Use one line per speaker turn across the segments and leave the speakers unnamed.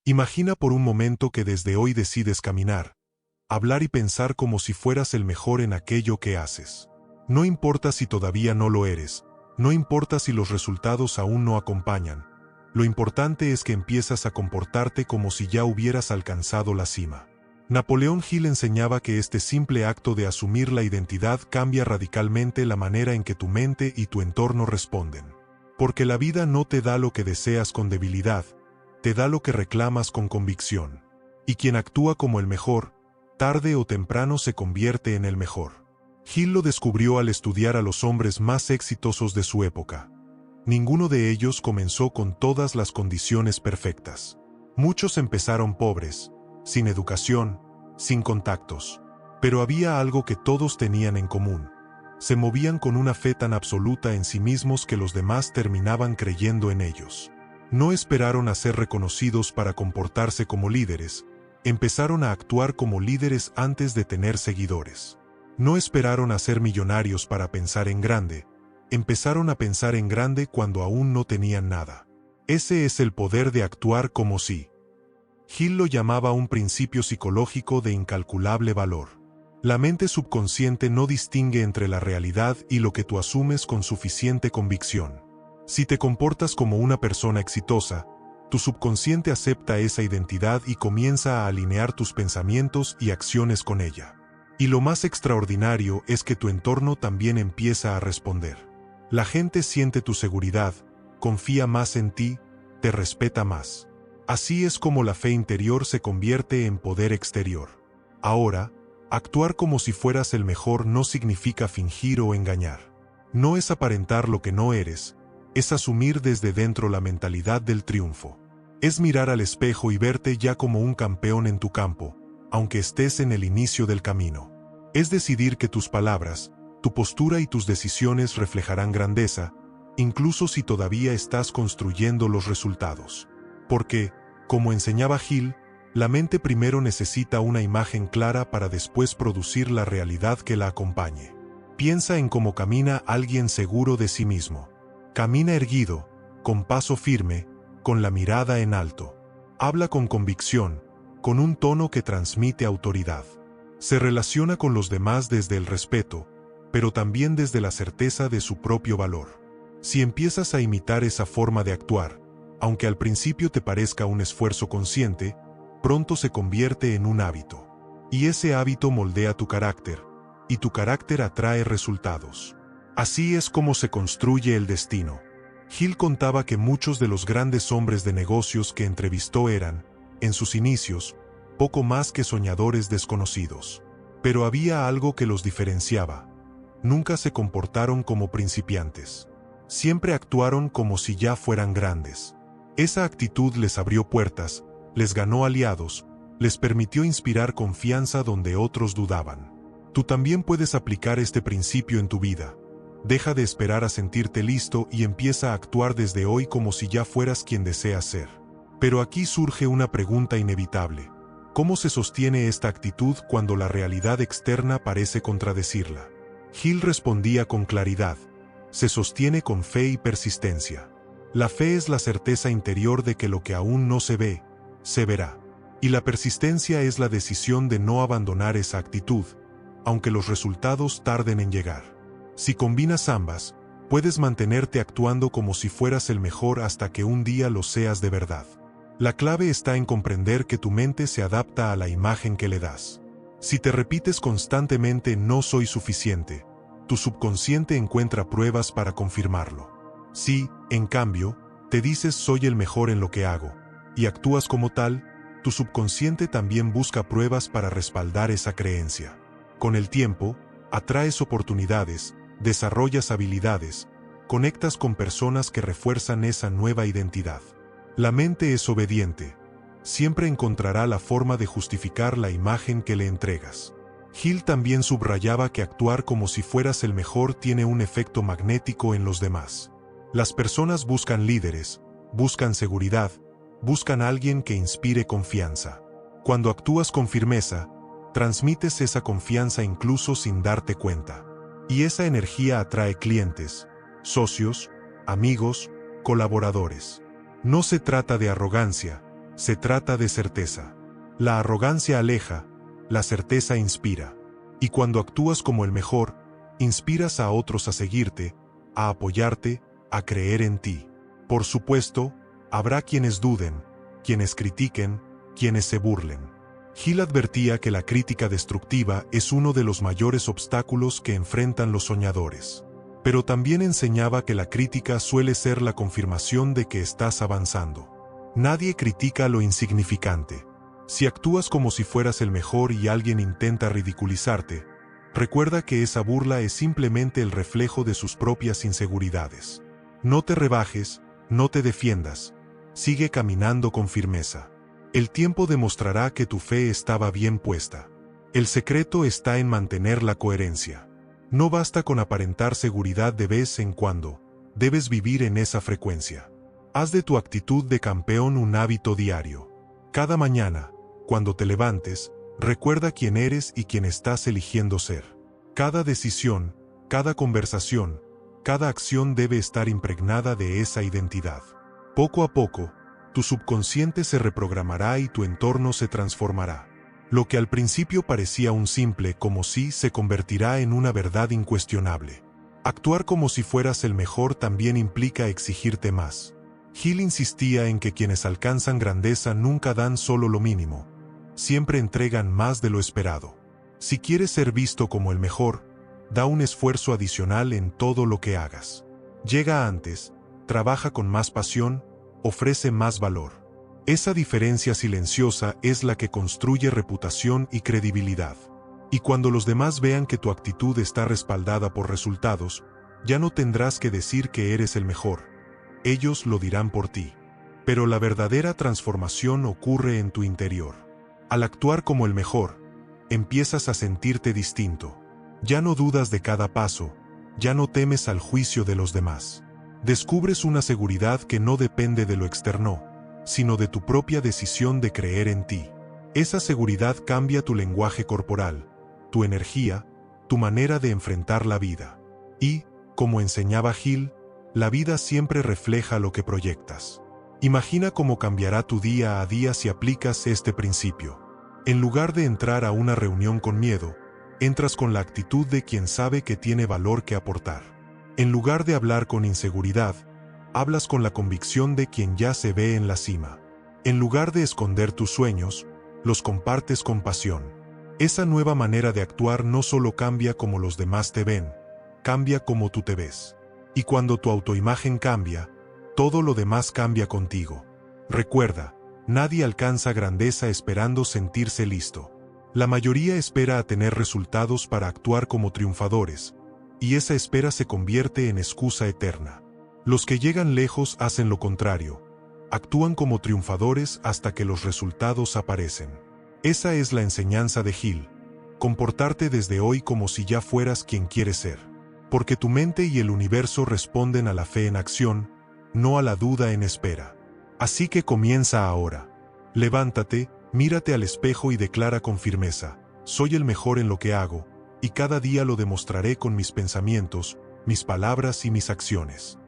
Imagina por un momento que desde hoy decides caminar, hablar y pensar como si fueras el mejor en aquello que haces. No importa si todavía no lo eres, no importa si los resultados aún no acompañan. Lo importante es que empiezas a comportarte como si ya hubieras alcanzado la cima. Napoleón Hill enseñaba que este simple acto de asumir la identidad cambia radicalmente la manera en que tu mente y tu entorno responden. Porque la vida no te da lo que deseas con debilidad, te da lo que reclamas con convicción. Y quien actúa como el mejor, tarde o temprano se convierte en el mejor. Hill lo descubrió al estudiar a los hombres más exitosos de su época. Ninguno de ellos comenzó con todas las condiciones perfectas. Muchos empezaron pobres, sin educación, sin contactos. Pero había algo que todos tenían en común. Se movían con una fe tan absoluta en sí mismos que los demás terminaban creyendo en ellos. No esperaron a ser reconocidos para comportarse como líderes, empezaron a actuar como líderes antes de tener seguidores. No esperaron a ser millonarios para pensar en grande, empezaron a pensar en grande cuando aún no tenían nada. Ese es el poder de actuar como si. Hill lo llamaba un principio psicológico de incalculable valor. La mente subconsciente no distingue entre la realidad y lo que tú asumes con suficiente convicción. Si te comportas como una persona exitosa, tu subconsciente acepta esa identidad y comienza a alinear tus pensamientos y acciones con ella. Y lo más extraordinario es que tu entorno también empieza a responder. La gente siente tu seguridad, confía más en ti, te respeta más. Así es como la fe interior se convierte en poder exterior. Ahora, actuar como si fueras el mejor no significa fingir o engañar. No es aparentar lo que no eres, es asumir desde dentro la mentalidad del triunfo. Es mirar al espejo y verte ya como un campeón en tu campo, aunque estés en el inicio del camino. Es decidir que tus palabras, tu postura y tus decisiones reflejarán grandeza, incluso si todavía estás construyendo los resultados. Porque, como enseñaba Hill, la mente primero necesita una imagen clara para después producir la realidad que la acompañe. Piensa en cómo camina alguien seguro de sí mismo. Camina erguido, con paso firme, con la mirada en alto. Habla con convicción, con un tono que transmite autoridad. Se relaciona con los demás desde el respeto, pero también desde la certeza de su propio valor. Si empiezas a imitar esa forma de actuar, aunque al principio te parezca un esfuerzo consciente, pronto se convierte en un hábito. Y ese hábito moldea tu carácter, y tu carácter atrae resultados. Así es como se construye el destino. Hill contaba que muchos de los grandes hombres de negocios que entrevistó eran, en sus inicios, poco más que soñadores desconocidos. Pero había algo que los diferenciaba. Nunca se comportaron como principiantes. Siempre actuaron como si ya fueran grandes. Esa actitud les abrió puertas, les ganó aliados, les permitió inspirar confianza donde otros dudaban. Tú también puedes aplicar este principio en tu vida. Deja de esperar a sentirte listo y empieza a actuar desde hoy como si ya fueras quien deseas ser. Pero aquí surge una pregunta inevitable. ¿Cómo se sostiene esta actitud cuando la realidad externa parece contradecirla? Hill respondía con claridad. Se sostiene con fe y persistencia. La fe es la certeza interior de que lo que aún no se ve, se verá. Y la persistencia es la decisión de no abandonar esa actitud, aunque los resultados tarden en llegar. Si combinas ambas, puedes mantenerte actuando como si fueras el mejor hasta que un día lo seas de verdad. La clave está en comprender que tu mente se adapta a la imagen que le das. Si te repites constantemente "no soy suficiente", tu subconsciente encuentra pruebas para confirmarlo. Si, en cambio, te dices "soy el mejor en lo que hago", y actúas como tal, tu subconsciente también busca pruebas para respaldar esa creencia. Con el tiempo, atraes oportunidades, desarrollas habilidades, conectas con personas que refuerzan esa nueva identidad. La mente es obediente. Siempre encontrará la forma de justificar la imagen que le entregas. Hill también subrayaba que actuar como si fueras el mejor tiene un efecto magnético en los demás. Las personas buscan líderes, buscan seguridad, buscan a alguien que inspire confianza. Cuando actúas con firmeza, transmites esa confianza incluso sin darte cuenta. Y esa energía atrae clientes, socios, amigos, colaboradores. No se trata de arrogancia, Se trata de certeza. La arrogancia aleja, la certeza inspira. Y cuando actúas como el mejor, inspiras a otros a seguirte, a apoyarte, a creer en ti. Por supuesto, habrá quienes duden, quienes critiquen, quienes se burlen. Hill advertía que la crítica destructiva es uno de los mayores obstáculos que enfrentan los soñadores. Pero también enseñaba que la crítica suele ser la confirmación de que estás avanzando. Nadie critica lo insignificante. Si actúas como si fueras el mejor y alguien intenta ridiculizarte, recuerda que esa burla es simplemente el reflejo de sus propias inseguridades. No te rebajes, no te defiendas. Sigue caminando con firmeza. El tiempo demostrará que tu fe estaba bien puesta. El secreto está en mantener la coherencia. No basta con aparentar seguridad de vez en cuando, debes vivir en esa frecuencia. Haz de tu actitud de campeón un hábito diario. Cada mañana, cuando te levantes, recuerda quién eres y quién estás eligiendo ser. Cada decisión, cada conversación, cada acción debe estar impregnada de esa identidad. Poco a poco, tu subconsciente se reprogramará y tu entorno se transformará. Lo que al principio parecía un simple como si se convertirá en una verdad incuestionable. Actuar como si fueras el mejor también implica exigirte más. Hill insistía en que quienes alcanzan grandeza nunca dan solo lo mínimo, siempre entregan más de lo esperado. Si quieres ser visto como el mejor, da un esfuerzo adicional en todo lo que hagas. Llega antes, trabaja con más pasión, ofrece más valor. Esa diferencia silenciosa es la que construye reputación y credibilidad. Y cuando los demás vean que tu actitud está respaldada por resultados, ya no tendrás que decir que eres el mejor. Ellos lo dirán por ti. Pero la verdadera transformación ocurre en tu interior. Al actuar como el mejor, empiezas a sentirte distinto. Ya no dudas de cada paso, ya no temes al juicio de los demás. Descubres una seguridad que no depende de lo externo, sino de tu propia decisión de creer en ti. Esa seguridad cambia tu lenguaje corporal, tu energía, tu manera de enfrentar la vida. Y, como enseñaba Hill, la vida siempre refleja lo que proyectas. Imagina cómo cambiará tu día a día si aplicas este principio. En lugar de entrar a una reunión con miedo, entras con la actitud de quien sabe que tiene valor que aportar. En lugar de hablar con inseguridad, hablas con la convicción de quien ya se ve en la cima. En lugar de esconder tus sueños, los compartes con pasión. Esa nueva manera de actuar no solo cambia como los demás te ven, cambia como tú te ves. Y cuando tu autoimagen cambia, todo lo demás cambia contigo. Recuerda, nadie alcanza grandeza esperando sentirse listo. La mayoría espera a tener resultados para actuar como triunfadores, y esa espera se convierte en excusa eterna. Los que llegan lejos hacen lo contrario, actúan como triunfadores hasta que los resultados aparecen. Esa es la enseñanza de Hill, comportarte desde hoy como si ya fueras quien quieres ser. Porque tu mente y el universo responden a la fe en acción, no a la duda en espera. Así que comienza ahora. Levántate, mírate al espejo y declara con firmeza: soy el mejor en lo que hago, y cada día lo demostraré con mis pensamientos, mis palabras y mis acciones.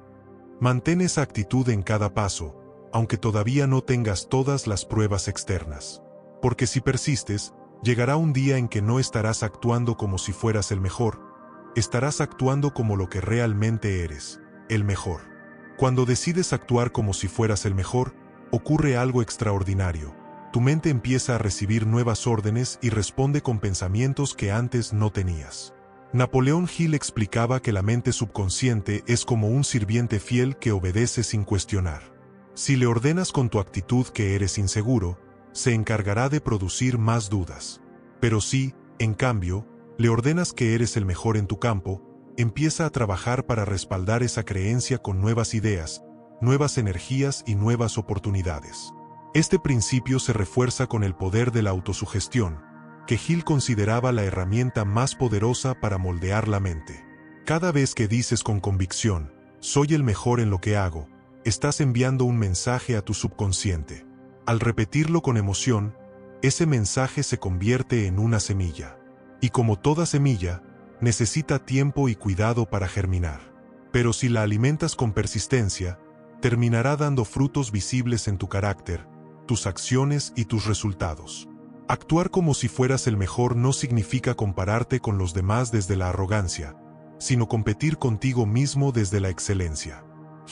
Mantén esa actitud en cada paso, aunque todavía no tengas todas las pruebas externas. Porque si persistes, llegará un día en que no estarás actuando como si fueras el mejor, estarás actuando como lo que realmente eres, el mejor. Cuando decides actuar como si fueras el mejor, ocurre algo extraordinario. Tu mente empieza a recibir nuevas órdenes y responde con pensamientos que antes no tenías. Napoleón Hill explicaba que la mente subconsciente es como un sirviente fiel que obedece sin cuestionar. Si le ordenas con tu actitud que eres inseguro, se encargará de producir más dudas. Pero si, en cambio, le ordenas que eres el mejor en tu campo, empieza a trabajar para respaldar esa creencia con nuevas ideas, nuevas energías y nuevas oportunidades. Este principio se refuerza con el poder de la autosugestión, que Hill consideraba la herramienta más poderosa para moldear la mente. Cada vez que dices con convicción, soy el mejor en lo que hago, estás enviando un mensaje a tu subconsciente. Al repetirlo con emoción, ese mensaje se convierte en una semilla. Y como toda semilla, necesita tiempo y cuidado para germinar. Pero si la alimentas con persistencia, terminará dando frutos visibles en tu carácter, tus acciones y tus resultados. Actuar como si fueras el mejor no significa compararte con los demás desde la arrogancia, sino competir contigo mismo desde la excelencia.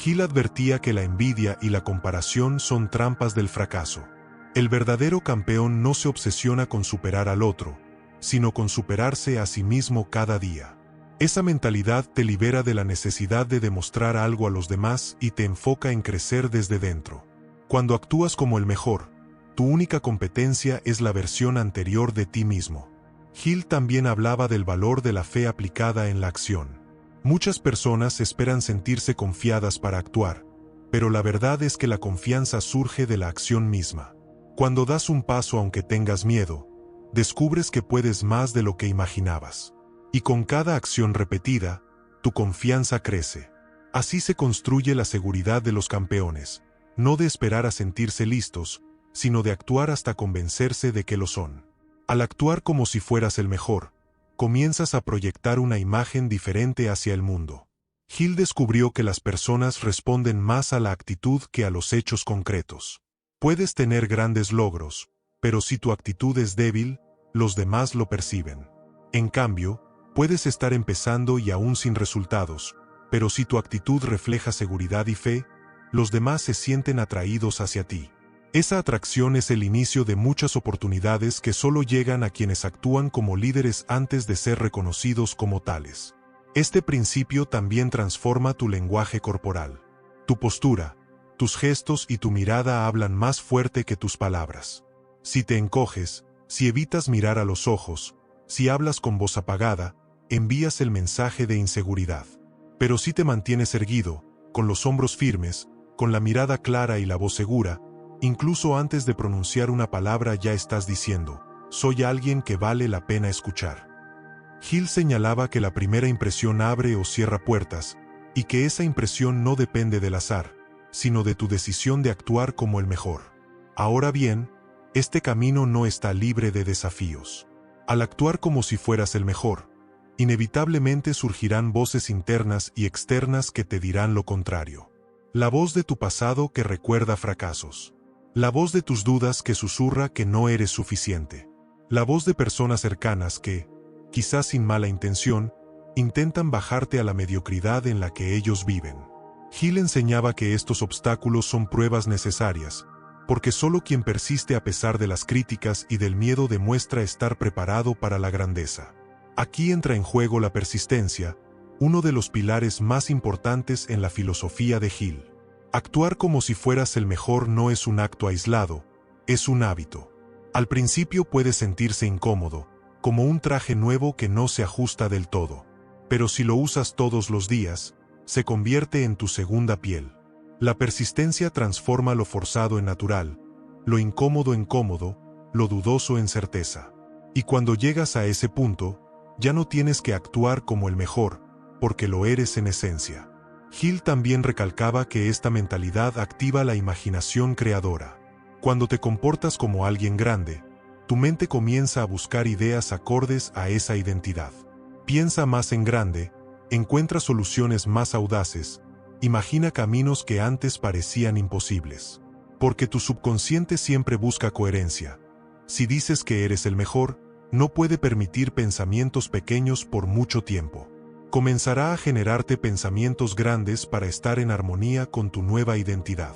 Hill advertía que la envidia y la comparación son trampas del fracaso. El verdadero campeón no se obsesiona con superar al otro, sino con superarse a sí mismo cada día. Esa mentalidad te libera de la necesidad de demostrar algo a los demás y te enfoca en crecer desde dentro. Cuando actúas como el mejor, tu única competencia es la versión anterior de ti mismo. Hill también hablaba del valor de la fe aplicada en la acción. Muchas personas esperan sentirse confiadas para actuar, pero la verdad es que la confianza surge de la acción misma. Cuando das un paso aunque tengas miedo, descubres que puedes más de lo que imaginabas. Y con cada acción repetida, tu confianza crece. Así se construye la seguridad de los campeones, no de esperar a sentirse listos, sino de actuar hasta convencerse de que lo son. Al actuar como si fueras el mejor, comienzas a proyectar una imagen diferente hacia el mundo. Hill descubrió que las personas responden más a la actitud que a los hechos concretos. Puedes tener grandes logros, pero si tu actitud es débil, los demás lo perciben. En cambio, puedes estar empezando y aún sin resultados, pero si tu actitud refleja seguridad y fe, los demás se sienten atraídos hacia ti. Esa atracción es el inicio de muchas oportunidades que solo llegan a quienes actúan como líderes antes de ser reconocidos como tales. Este principio también transforma tu lenguaje corporal. Tu postura, tus gestos y tu mirada hablan más fuerte que tus palabras. Si te encoges, si evitas mirar a los ojos, si hablas con voz apagada, envías el mensaje de inseguridad. Pero si te mantienes erguido, con los hombros firmes, con la mirada clara y la voz segura, incluso antes de pronunciar una palabra ya estás diciendo, soy alguien que vale la pena escuchar. Hill señalaba que la primera impresión abre o cierra puertas, y que esa impresión no depende del azar, sino de tu decisión de actuar como el mejor. Ahora bien, este camino no está libre de desafíos. Al actuar como si fueras el mejor, inevitablemente surgirán voces internas y externas que te dirán lo contrario. La voz de tu pasado que recuerda fracasos. La voz de tus dudas que susurra que no eres suficiente. La voz de personas cercanas que, quizás sin mala intención, intentan bajarte a la mediocridad en la que ellos viven. Hill enseñaba que estos obstáculos son pruebas necesarias, porque solo quien persiste a pesar de las críticas y del miedo demuestra estar preparado para la grandeza. Aquí entra en juego la persistencia, uno de los pilares más importantes en la filosofía de Hill. Actuar como si fueras el mejor no es un acto aislado, es un hábito. Al principio puede sentirse incómodo, como un traje nuevo que no se ajusta del todo. Pero si lo usas todos los días, se convierte en tu segunda piel. La persistencia transforma lo forzado en natural, lo incómodo en cómodo, lo dudoso en certeza. Y cuando llegas a ese punto, ya no tienes que actuar como el mejor, porque lo eres en esencia. Hill también recalcaba que esta mentalidad activa la imaginación creadora. Cuando te comportas como alguien grande, tu mente comienza a buscar ideas acordes a esa identidad. Piensa más en grande, encuentra soluciones más audaces, imagina caminos que antes parecían imposibles. Porque tu subconsciente siempre busca coherencia. Si dices que eres el mejor, no puede permitir pensamientos pequeños por mucho tiempo. Comenzará a generarte pensamientos grandes para estar en armonía con tu nueva identidad.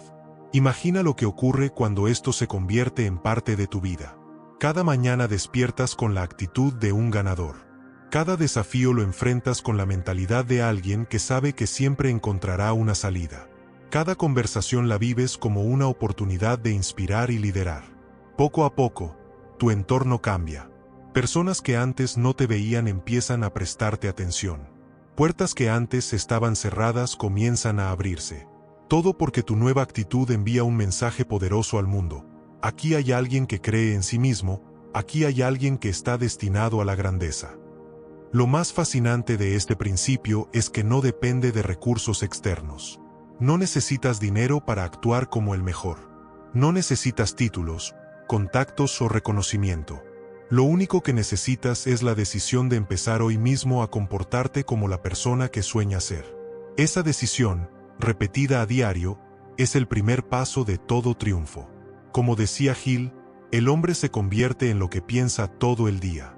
Imagina lo que ocurre cuando esto se convierte en parte de tu vida. Cada mañana despiertas con la actitud de un ganador. Cada desafío lo enfrentas con la mentalidad de alguien que sabe que siempre encontrará una salida. Cada conversación la vives como una oportunidad de inspirar y liderar. Poco a poco, tu entorno cambia. Personas que antes no te veían empiezan a prestarte atención. Puertas que antes estaban cerradas comienzan a abrirse. Todo porque tu nueva actitud envía un mensaje poderoso al mundo. Aquí hay alguien que cree en sí mismo, aquí hay alguien que está destinado a la grandeza. Lo más fascinante de este principio es que no depende de recursos externos. No necesitas dinero para actuar como el mejor. No necesitas títulos, contactos o reconocimiento. Lo único que necesitas es la decisión de empezar hoy mismo a comportarte como la persona que sueñas ser. Esa decisión, repetida a diario, es el primer paso de todo triunfo. Como decía Hill, el hombre se convierte en lo que piensa todo el día.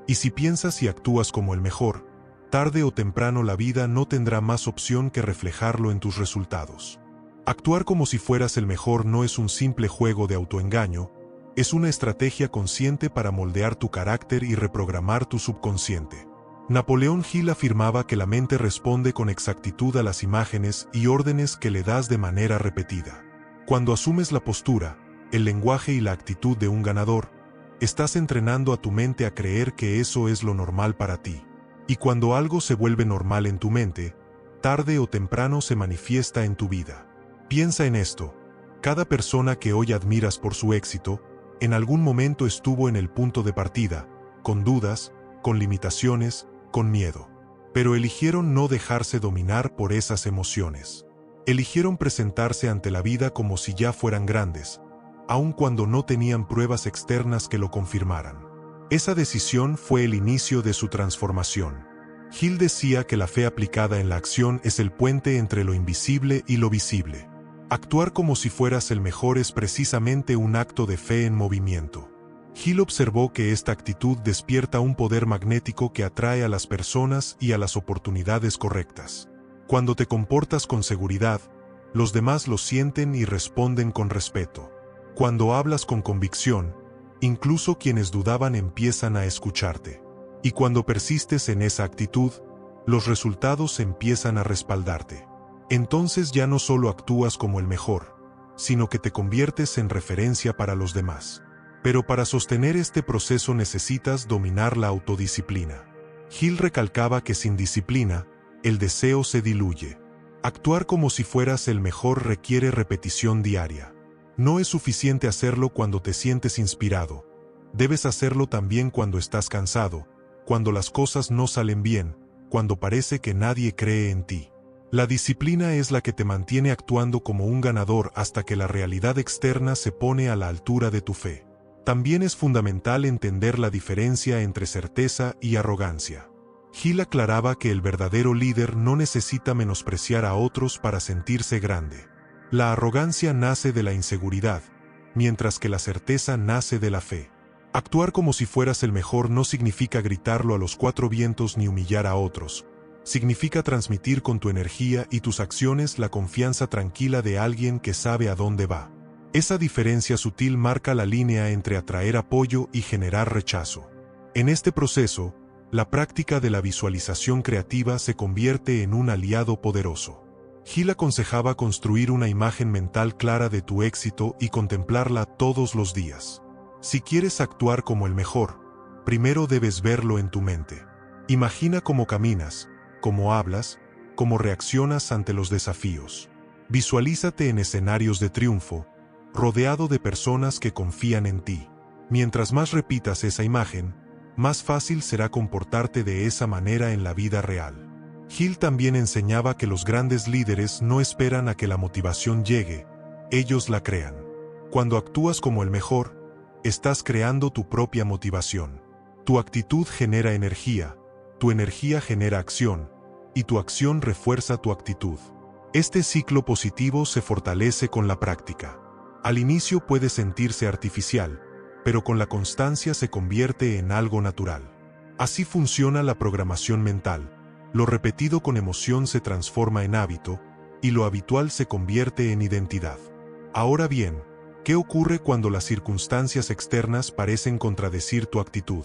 Y si piensas y actúas como el mejor, tarde o temprano la vida no tendrá más opción que reflejarlo en tus resultados. Actuar como si fueras el mejor no es un simple juego de autoengaño, es una estrategia consciente para moldear tu carácter y reprogramar tu subconsciente. Napoleón Hill afirmaba que la mente responde con exactitud a las imágenes y órdenes que le das de manera repetida. Cuando asumes la postura, el lenguaje y la actitud de un ganador, estás entrenando a tu mente a creer que eso es lo normal para ti. Y cuando algo se vuelve normal en tu mente, tarde o temprano se manifiesta en tu vida. Piensa en esto: cada persona que hoy admiras por su éxito, en algún momento estuvo en el punto de partida, con dudas, con limitaciones, con miedo. Pero eligieron no dejarse dominar por esas emociones. Eligieron presentarse ante la vida como si ya fueran grandes, aun cuando no tenían pruebas externas que lo confirmaran. Esa decisión fue el inicio de su transformación. Hill decía que la fe aplicada en la acción es el puente entre lo invisible y lo visible. Actuar como si fueras el mejor es precisamente un acto de fe en movimiento. Hill observó que esta actitud despierta un poder magnético que atrae a las personas y a las oportunidades correctas. Cuando te comportas con seguridad, los demás lo sienten y responden con respeto. Cuando hablas con convicción, incluso quienes dudaban empiezan a escucharte. Y cuando persistes en esa actitud, los resultados empiezan a respaldarte. Entonces ya no solo actúas como el mejor, sino que te conviertes en referencia para los demás. Pero para sostener este proceso necesitas dominar la autodisciplina. Hill recalcaba que sin disciplina, el deseo se diluye. Actuar como si fueras el mejor requiere repetición diaria. No es suficiente hacerlo cuando te sientes inspirado. Debes hacerlo también cuando estás cansado, cuando las cosas no salen bien, cuando parece que nadie cree en ti. La disciplina es la que te mantiene actuando como un ganador hasta que la realidad externa se pone a la altura de tu fe. También es fundamental entender la diferencia entre certeza y arrogancia. Hill aclaraba que el verdadero líder no necesita menospreciar a otros para sentirse grande. La arrogancia nace de la inseguridad, mientras que la certeza nace de la fe. Actuar como si fueras el mejor no significa gritarlo a los cuatro vientos ni humillar a otros. Significa transmitir con tu energía y tus acciones la confianza tranquila de alguien que sabe a dónde va. Esa diferencia sutil marca la línea entre atraer apoyo y generar rechazo. En este proceso, la práctica de la visualización creativa se convierte en un aliado poderoso. Hill aconsejaba construir una imagen mental clara de tu éxito y contemplarla todos los días. Si quieres actuar como el mejor, primero debes verlo en tu mente. Imagina cómo caminas, cómo hablas, cómo reaccionas ante los desafíos. Visualízate en escenarios de triunfo, rodeado de personas que confían en ti. Mientras más repitas esa imagen, más fácil será comportarte de esa manera en la vida real. Hill también enseñaba que los grandes líderes no esperan a que la motivación llegue, ellos la crean. Cuando actúas como el mejor, estás creando tu propia motivación. Tu actitud genera energía, tu energía genera acción, y tu acción refuerza tu actitud. Este ciclo positivo se fortalece con la práctica. Al inicio puede sentirse artificial, pero con la constancia se convierte en algo natural. Así funciona la programación mental. Lo repetido con emoción se transforma en hábito, y lo habitual se convierte en identidad. Ahora bien, ¿qué ocurre cuando las circunstancias externas parecen contradecir tu actitud?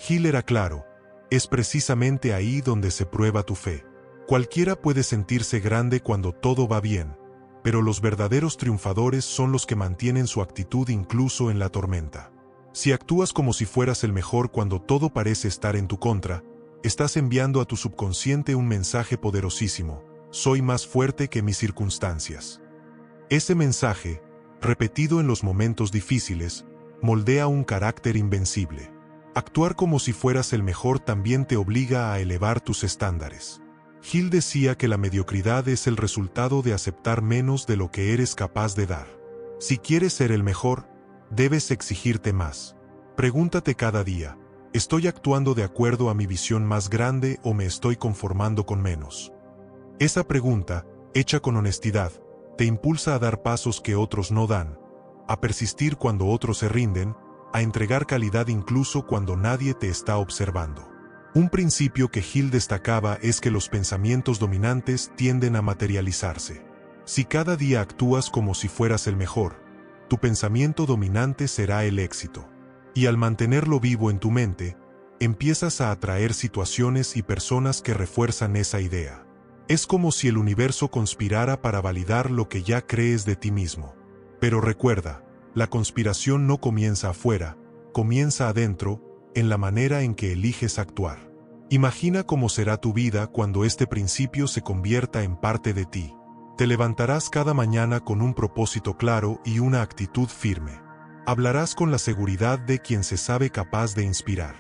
Hill era claro: es precisamente ahí donde se prueba tu fe. Cualquiera puede sentirse grande cuando todo va bien, pero los verdaderos triunfadores son los que mantienen su actitud incluso en la tormenta. Si actúas como si fueras el mejor cuando todo parece estar en tu contra, estás enviando a tu subconsciente un mensaje poderosísimo: soy más fuerte que mis circunstancias. Ese mensaje, repetido en los momentos difíciles, moldea un carácter invencible. Actuar como si fueras el mejor también te obliga a elevar tus estándares. Hill decía que la mediocridad es el resultado de aceptar menos de lo que eres capaz de dar. Si quieres ser el mejor, debes exigirte más. Pregúntate cada día: ¿estoy actuando de acuerdo a mi visión más grande o me estoy conformando con menos? Esa pregunta, hecha con honestidad, te impulsa a dar pasos que otros no dan, a persistir cuando otros se rinden, a entregar calidad incluso cuando nadie te está observando. Un principio que Hill destacaba es que los pensamientos dominantes tienden a materializarse. Si cada día actúas como si fueras el mejor, tu pensamiento dominante será el éxito. Y al mantenerlo vivo en tu mente, empiezas a atraer situaciones y personas que refuerzan esa idea. Es como si el universo conspirara para validar lo que ya crees de ti mismo. Pero recuerda, la conspiración no comienza afuera, comienza adentro, en la manera en que eliges actuar. Imagina cómo será tu vida cuando este principio se convierta en parte de ti. Te levantarás cada mañana con un propósito claro y una actitud firme. Hablarás con la seguridad de quien se sabe capaz de inspirar.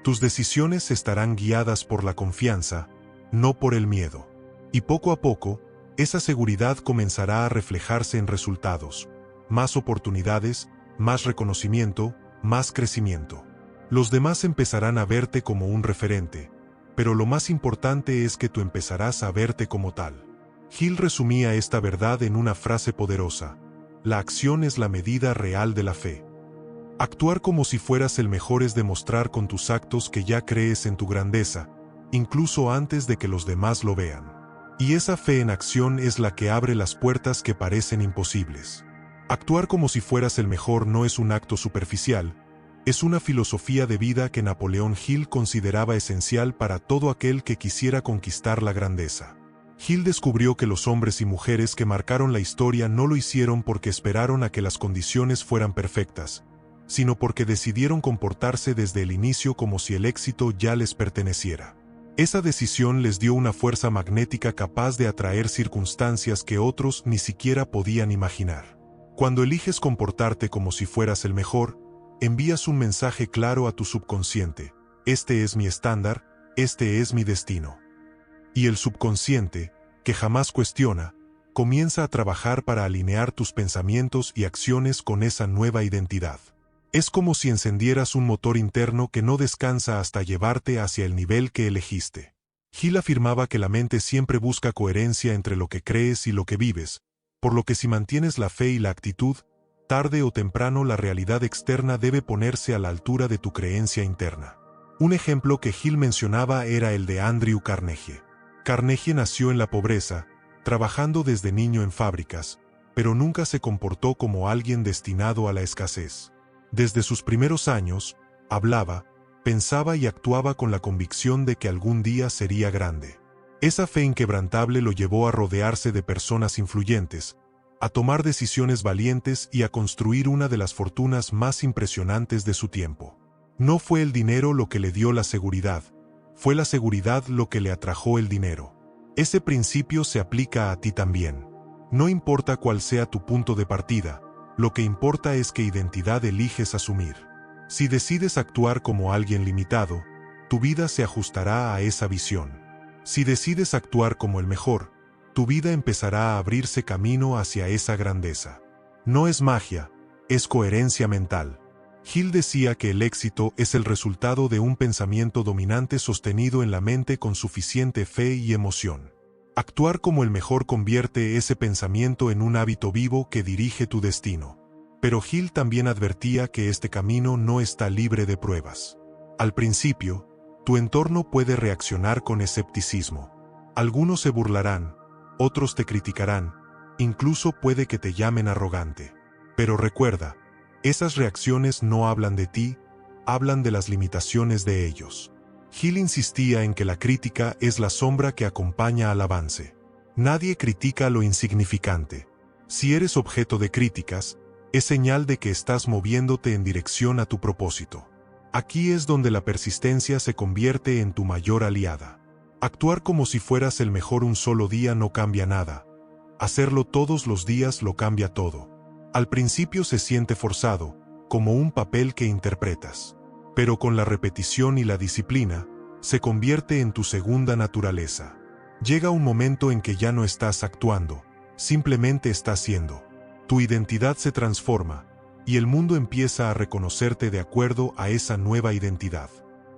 Tus decisiones estarán guiadas por la confianza, no por el miedo. Y poco a poco, esa seguridad comenzará a reflejarse en resultados. Más oportunidades, más reconocimiento, más crecimiento. Los demás empezarán a verte como un referente, pero lo más importante es que tú empezarás a verte como tal. Hill resumía esta verdad en una frase poderosa: la acción es la medida real de la fe. Actuar como si fueras el mejor es demostrar con tus actos que ya crees en tu grandeza, incluso antes de que los demás lo vean. Y esa fe en acción es la que abre las puertas que parecen imposibles. Actuar como si fueras el mejor no es un acto superficial, es una filosofía de vida que Napoleón Hill consideraba esencial para todo aquel que quisiera conquistar la grandeza. Hill descubrió que los hombres y mujeres que marcaron la historia no lo hicieron porque esperaron a que las condiciones fueran perfectas, sino porque decidieron comportarse desde el inicio como si el éxito ya les perteneciera. Esa decisión les dio una fuerza magnética capaz de atraer circunstancias que otros ni siquiera podían imaginar. Cuando eliges comportarte como si fueras el mejor, envías un mensaje claro a tu subconsciente: este es mi estándar, este es mi destino. Y el subconsciente, que jamás cuestiona, comienza a trabajar para alinear tus pensamientos y acciones con esa nueva identidad. Es como si encendieras un motor interno que no descansa hasta llevarte hacia el nivel que elegiste. Hill afirmaba que la mente siempre busca coherencia entre lo que crees y lo que vives, por lo que si mantienes la fe y la actitud, tarde o temprano la realidad externa debe ponerse a la altura de tu creencia interna. Un ejemplo que Hill mencionaba era el de Andrew Carnegie. Carnegie nació en la pobreza, trabajando desde niño en fábricas, pero nunca se comportó como alguien destinado a la escasez. Desde sus primeros años, hablaba, pensaba y actuaba con la convicción de que algún día sería grande. Esa fe inquebrantable lo llevó a rodearse de personas influyentes, a tomar decisiones valientes y a construir una de las fortunas más impresionantes de su tiempo. No fue el dinero lo que le dio la seguridad, fue la seguridad lo que le atrajo el dinero. Ese principio se aplica a ti también. No importa cuál sea tu punto de partida, lo que importa es qué identidad eliges asumir. Si decides actuar como alguien limitado, tu vida se ajustará a esa visión. Si decides actuar como el mejor, tu vida empezará a abrirse camino hacia esa grandeza. No es magia, es coherencia mental. Hill decía que el éxito es el resultado de un pensamiento dominante sostenido en la mente con suficiente fe y emoción. Actuar como el mejor convierte ese pensamiento en un hábito vivo que dirige tu destino. Pero Hill también advertía que este camino no está libre de pruebas. Al principio, tu entorno puede reaccionar con escepticismo. Algunos se burlarán, otros te criticarán, incluso puede que te llamen arrogante. Pero recuerda, esas reacciones no hablan de ti, hablan de las limitaciones de ellos. Hill insistía en que la crítica es la sombra que acompaña al avance. Nadie critica lo insignificante. Si eres objeto de críticas, es señal de que estás moviéndote en dirección a tu propósito. Aquí es donde la persistencia se convierte en tu mayor aliada. Actuar como si fueras el mejor un solo día no cambia nada. Hacerlo todos los días lo cambia todo. Al principio se siente forzado, como un papel que interpretas. Pero con la repetición y la disciplina, se convierte en tu segunda naturaleza. Llega un momento en que ya no estás actuando, simplemente estás siendo. Tu identidad se transforma, y el mundo empieza a reconocerte de acuerdo a esa nueva identidad.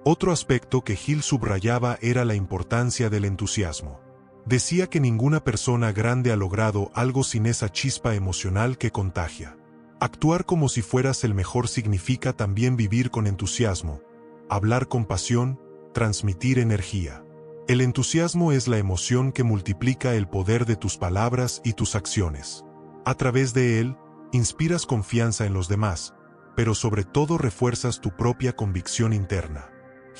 Otro aspecto que Hill subrayaba era la importancia del entusiasmo. Decía que ninguna persona grande ha logrado algo sin esa chispa emocional que contagia. Actuar como si fueras el mejor significa también vivir con entusiasmo, hablar con pasión, transmitir energía. El entusiasmo es la emoción que multiplica el poder de tus palabras y tus acciones. A través de él, inspiras confianza en los demás, pero sobre todo refuerzas tu propia convicción interna.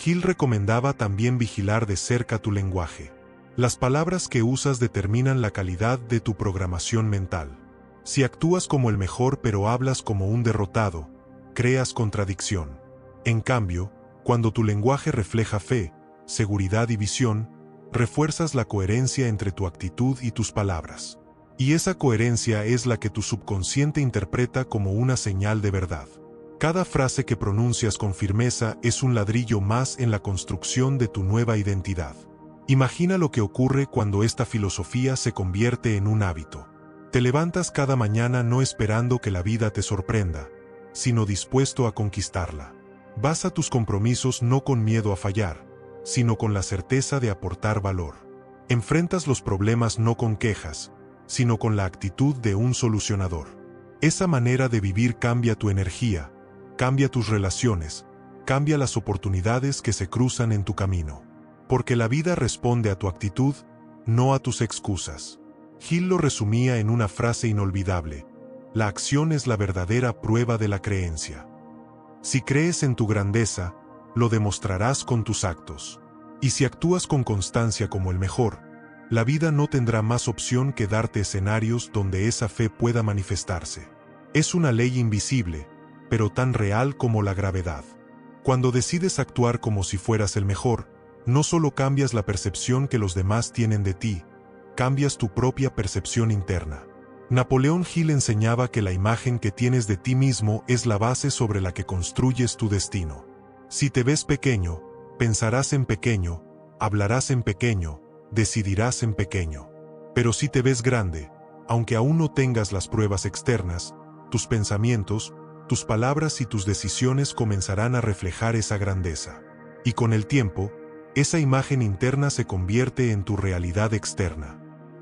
Hill recomendaba también vigilar de cerca tu lenguaje. Las palabras que usas determinan la calidad de tu programación mental. Si actúas como el mejor pero hablas como un derrotado, creas contradicción. En cambio, cuando tu lenguaje refleja fe, seguridad y visión, refuerzas la coherencia entre tu actitud y tus palabras. Y esa coherencia es la que tu subconsciente interpreta como una señal de verdad. Cada frase que pronuncias con firmeza es un ladrillo más en la construcción de tu nueva identidad. Imagina lo que ocurre cuando esta filosofía se convierte en un hábito. Te levantas cada mañana no esperando que la vida te sorprenda, sino dispuesto a conquistarla. Vas a tus compromisos no con miedo a fallar, sino con la certeza de aportar valor. Enfrentas los problemas no con quejas, sino con la actitud de un solucionador. Esa manera de vivir cambia tu energía, cambia tus relaciones, cambia las oportunidades que se cruzan en tu camino. Porque la vida responde a tu actitud, no a tus excusas. Hill lo resumía en una frase inolvidable: la acción es la verdadera prueba de la creencia. Si crees en tu grandeza, lo demostrarás con tus actos. Y si actúas con constancia como el mejor, la vida no tendrá más opción que darte escenarios donde esa fe pueda manifestarse. Es una ley invisible, pero tan real como la gravedad. Cuando decides actuar como si fueras el mejor, no solo cambias la percepción que los demás tienen de ti, cambias tu propia percepción interna. Napoleón Hill enseñaba que la imagen que tienes de ti mismo es la base sobre la que construyes tu destino. Si te ves pequeño, pensarás en pequeño, hablarás en pequeño, decidirás en pequeño. Pero si te ves grande, aunque aún no tengas las pruebas externas, tus pensamientos, tus palabras y tus decisiones comenzarán a reflejar esa grandeza. Y con el tiempo, esa imagen interna se convierte en tu realidad externa.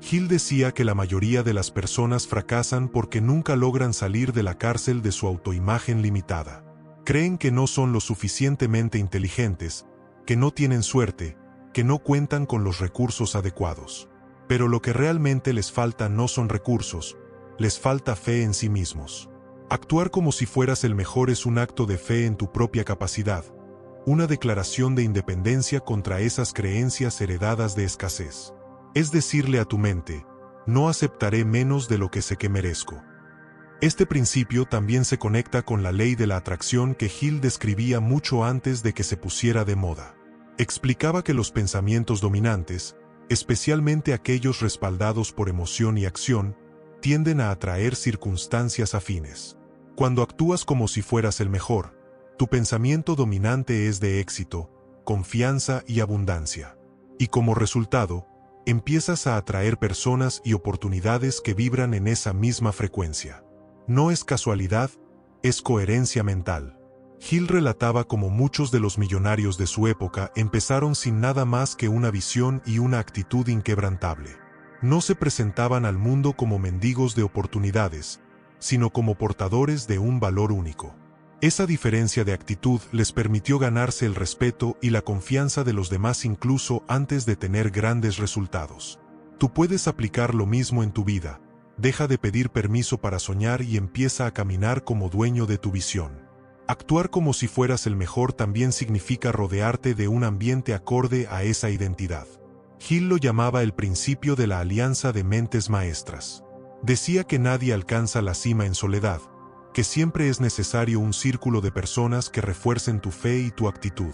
Hill decía que la mayoría de las personas fracasan porque nunca logran salir de la cárcel de su autoimagen limitada. Creen que no son lo suficientemente inteligentes, que no tienen suerte, que no cuentan con los recursos adecuados. Pero lo que realmente les falta no son recursos, les falta fe en sí mismos. Actuar como si fueras el mejor es un acto de fe en tu propia capacidad, una declaración de independencia contra esas creencias heredadas de escasez. Es decirle a tu mente: no aceptaré menos de lo que sé que merezco. Este principio también se conecta con la ley de la atracción que Hill describía mucho antes de que se pusiera de moda. Explicaba que los pensamientos dominantes, especialmente aquellos respaldados por emoción y acción, tienden a atraer circunstancias afines. Cuando actúas como si fueras el mejor, tu pensamiento dominante es de éxito, confianza y abundancia. Y como resultado, empiezas a atraer personas y oportunidades que vibran en esa misma frecuencia. No es casualidad, es coherencia mental. Hill relataba cómo muchos de los millonarios de su época empezaron sin nada más que una visión y una actitud inquebrantable. No se presentaban al mundo como mendigos de oportunidades, sino como portadores de un valor único. Esa diferencia de actitud les permitió ganarse el respeto y la confianza de los demás incluso antes de tener grandes resultados. Tú puedes aplicar lo mismo en tu vida. Deja de pedir permiso para soñar y empieza a caminar como dueño de tu visión. Actuar como si fueras el mejor también significa rodearte de un ambiente acorde a esa identidad. Hill lo llamaba el principio de la alianza de mentes maestras. Decía que nadie alcanza la cima en soledad, que siempre es necesario un círculo de personas que refuercen tu fe y tu actitud.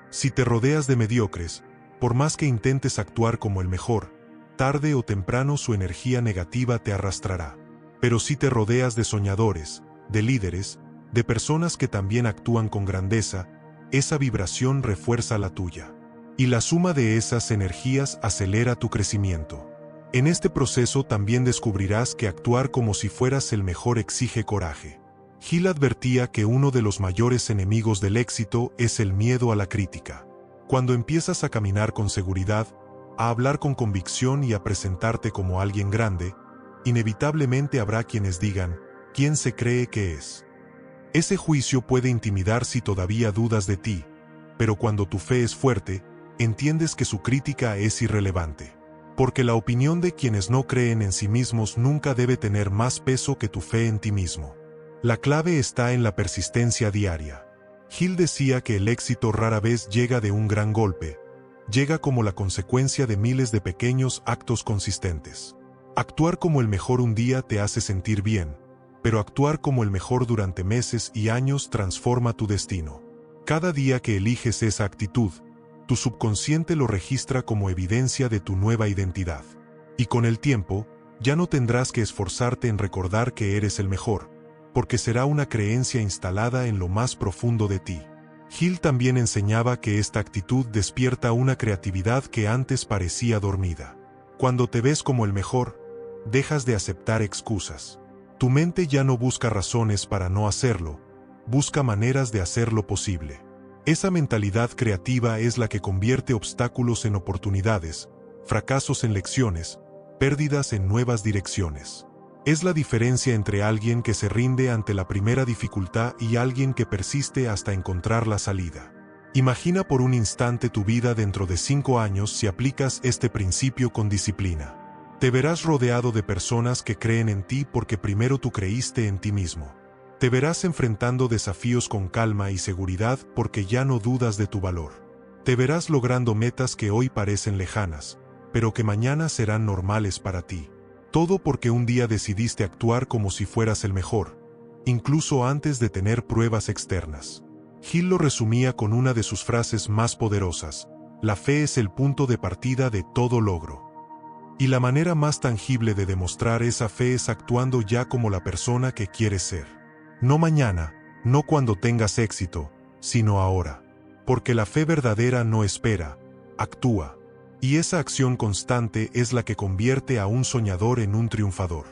Si te rodeas de mediocres, por más que intentes actuar como el mejor, tarde o temprano su energía negativa te arrastrará. Pero si te rodeas de soñadores, de líderes, de personas que también actúan con grandeza, esa vibración refuerza la tuya. Y la suma de esas energías acelera tu crecimiento. En este proceso también descubrirás que actuar como si fueras el mejor exige coraje. Hill advertía que uno de los mayores enemigos del éxito es el miedo a la crítica. Cuando empiezas a caminar con seguridad, a hablar con convicción y a presentarte como alguien grande, inevitablemente habrá quienes digan: ¿quién se cree que es? Ese juicio puede intimidar si todavía dudas de ti, pero cuando tu fe es fuerte, entiendes que su crítica es irrelevante. Porque la opinión de quienes no creen en sí mismos nunca debe tener más peso que tu fe en ti mismo. La clave está en la persistencia diaria. Hill decía que el éxito rara vez llega de un gran golpe, llega como la consecuencia de miles de pequeños actos consistentes. Actuar como el mejor un día te hace sentir bien, pero actuar como el mejor durante meses y años transforma tu destino. Cada día que eliges esa actitud, tu subconsciente lo registra como evidencia de tu nueva identidad. Y con el tiempo, ya no tendrás que esforzarte en recordar que eres el mejor, porque será una creencia instalada en lo más profundo de ti. Hill también enseñaba que esta actitud despierta una creatividad que antes parecía dormida. Cuando te ves como el mejor, dejas de aceptar excusas. Tu mente ya no busca razones para no hacerlo, busca maneras de hacerlo posible. Esa mentalidad creativa es la que convierte obstáculos en oportunidades, fracasos en lecciones, pérdidas en nuevas direcciones. Es la diferencia entre alguien que se rinde ante la primera dificultad y alguien que persiste hasta encontrar la salida. Imagina por un instante tu vida dentro de 5 años si aplicas este principio con disciplina. Te verás rodeado de personas que creen en ti porque primero tú creíste en ti mismo. Te verás enfrentando desafíos con calma y seguridad porque ya no dudas de tu valor. Te verás logrando metas que hoy parecen lejanas, pero que mañana serán normales para ti. Todo porque un día decidiste actuar como si fueras el mejor, incluso antes de tener pruebas externas. Hill lo resumía con una de sus frases más poderosas: la fe es el punto de partida de todo logro. Y la manera más tangible de demostrar esa fe es actuando ya como la persona que quieres ser. No mañana, no cuando tengas éxito, sino ahora. Porque la fe verdadera no espera, actúa. Y esa acción constante es la que convierte a un soñador en un triunfador.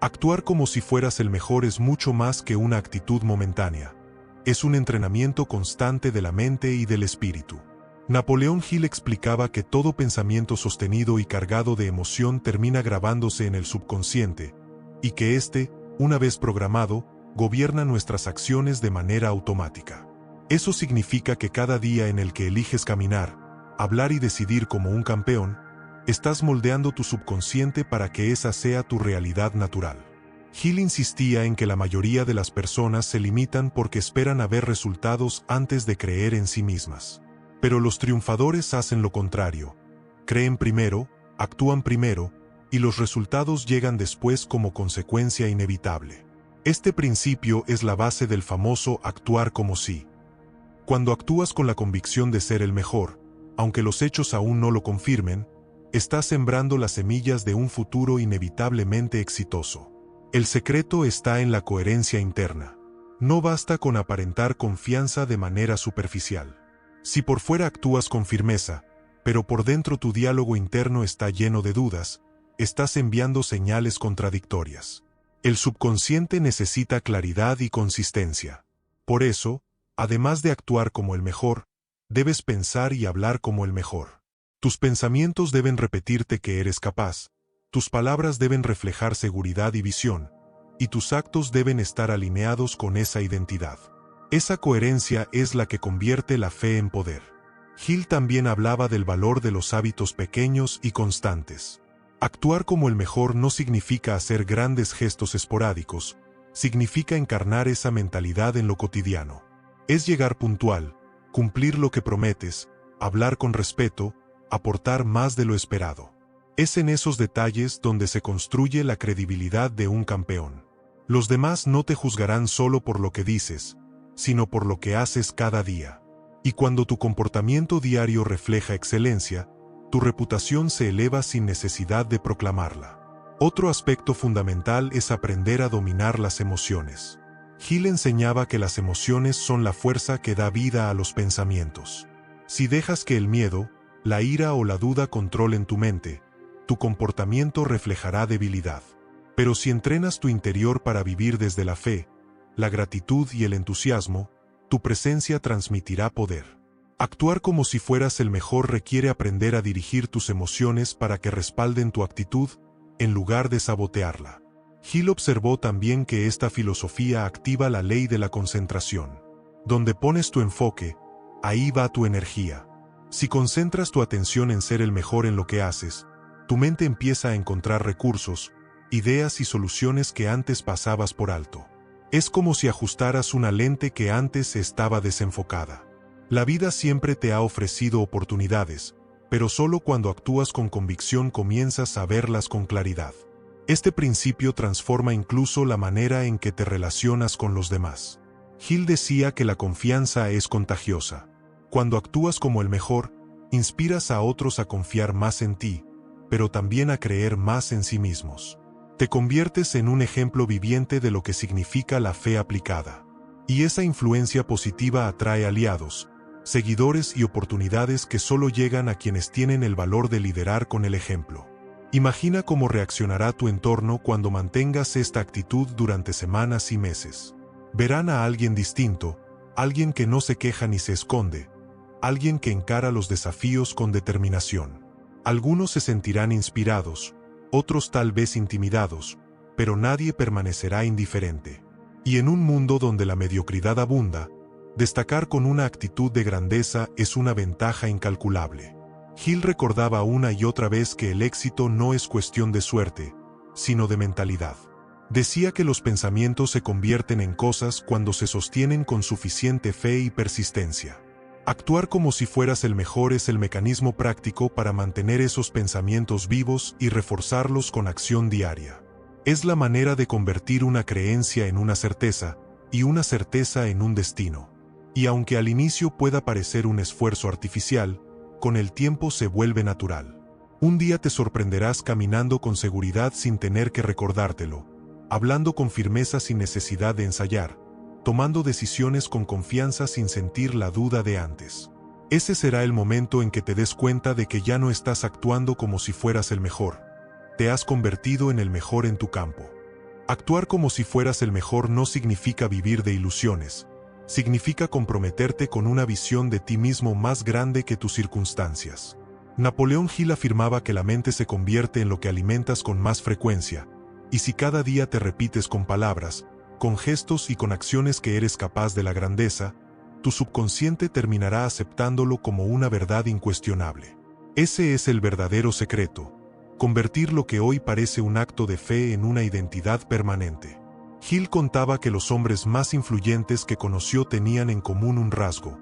Actuar como si fueras el mejor es mucho más que una actitud momentánea. Es un entrenamiento constante de la mente y del espíritu. Napoleón Hill explicaba que todo pensamiento sostenido y cargado de emoción termina grabándose en el subconsciente, y que éste, una vez programado, gobierna nuestras acciones de manera automática. Eso significa que cada día en el que eliges caminar, hablar y decidir como un campeón, estás moldeando tu subconsciente para que esa sea tu realidad natural. Hill insistía en que la mayoría de las personas se limitan porque esperan a ver resultados antes de creer en sí mismas. Pero los triunfadores hacen lo contrario. Creen primero, actúan primero, y los resultados llegan después como consecuencia inevitable. Este principio es la base del famoso actuar como si. Cuando actúas con la convicción de ser el mejor, aunque los hechos aún no lo confirmen, estás sembrando las semillas de un futuro inevitablemente exitoso. El secreto está en la coherencia interna. No basta con aparentar confianza de manera superficial. Si por fuera actúas con firmeza, pero por dentro tu diálogo interno está lleno de dudas, estás enviando señales contradictorias. El subconsciente necesita claridad y consistencia. Por eso, además de actuar como el mejor, debes pensar y hablar como el mejor. Tus pensamientos deben repetirte que eres capaz, tus palabras deben reflejar seguridad y visión, y tus actos deben estar alineados con esa identidad. Esa coherencia es la que convierte la fe en poder. Hill también hablaba del valor de los hábitos pequeños y constantes. Actuar como el mejor no significa hacer grandes gestos esporádicos, significa encarnar esa mentalidad en lo cotidiano. Es llegar puntual, cumplir lo que prometes, hablar con respeto, aportar más de lo esperado. Es en esos detalles donde se construye la credibilidad de un campeón. Los demás no te juzgarán solo por lo que dices, sino por lo que haces cada día. Y cuando tu comportamiento diario refleja excelencia, tu reputación se eleva sin necesidad de proclamarla. Otro aspecto fundamental es aprender a dominar las emociones. Hill enseñaba que las emociones son la fuerza que da vida a los pensamientos. Si dejas que el miedo, la ira o la duda controlen tu mente, tu comportamiento reflejará debilidad. Pero si entrenas tu interior para vivir desde la fe, la gratitud y el entusiasmo, tu presencia transmitirá poder. Actuar como si fueras el mejor requiere aprender a dirigir tus emociones para que respalden tu actitud, en lugar de sabotearla. Hill observó también que esta filosofía activa la ley de la concentración. Donde pones tu enfoque, ahí va tu energía. Si concentras tu atención en ser el mejor en lo que haces, tu mente empieza a encontrar recursos, ideas y soluciones que antes pasabas por alto. Es como si ajustaras una lente que antes estaba desenfocada. La vida siempre te ha ofrecido oportunidades, pero solo cuando actúas con convicción comienzas a verlas con claridad. Este principio transforma incluso la manera en que te relacionas con los demás. Hill decía que la confianza es contagiosa. Cuando actúas como el mejor, inspiras a otros a confiar más en ti, pero también a creer más en sí mismos. Te conviertes en un ejemplo viviente de lo que significa la fe aplicada. Y esa influencia positiva atrae aliados, seguidores y oportunidades que solo llegan a quienes tienen el valor de liderar con el ejemplo. Imagina cómo reaccionará tu entorno cuando mantengas esta actitud durante semanas y meses. Verán a alguien distinto, alguien que no se queja ni se esconde, alguien que encara los desafíos con determinación. Algunos se sentirán inspirados, otros tal vez intimidados, pero nadie permanecerá indiferente. Y en un mundo donde la mediocridad abunda, destacar con una actitud de grandeza es una ventaja incalculable. Hill recordaba una y otra vez que el éxito no es cuestión de suerte, sino de mentalidad. Decía que los pensamientos se convierten en cosas cuando se sostienen con suficiente fe y persistencia. Actuar como si fueras el mejor es el mecanismo práctico para mantener esos pensamientos vivos y reforzarlos con acción diaria. Es la manera de convertir una creencia en una certeza, y una certeza en un destino. Y aunque al inicio pueda parecer un esfuerzo artificial, con el tiempo se vuelve natural. Un día te sorprenderás caminando con seguridad sin tener que recordártelo, hablando con firmeza sin necesidad de ensayar, tomando decisiones con confianza sin sentir la duda de antes. Ese será el momento en que te des cuenta de que ya no estás actuando como si fueras el mejor. Te has convertido en el mejor en tu campo. Actuar como si fueras el mejor no significa vivir de ilusiones. Significa comprometerte con una visión de ti mismo más grande que tus circunstancias. Napoleón Hill afirmaba que la mente se convierte en lo que alimentas con más frecuencia, y si cada día te repites con palabras, con gestos y con acciones que eres capaz de la grandeza, tu subconsciente terminará aceptándolo como una verdad incuestionable. Ese es el verdadero secreto: convertir lo que hoy parece un acto de fe en una identidad permanente. Hill contaba que los hombres más influyentes que conoció tenían en común un rasgo: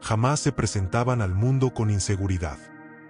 jamás se presentaban al mundo con inseguridad.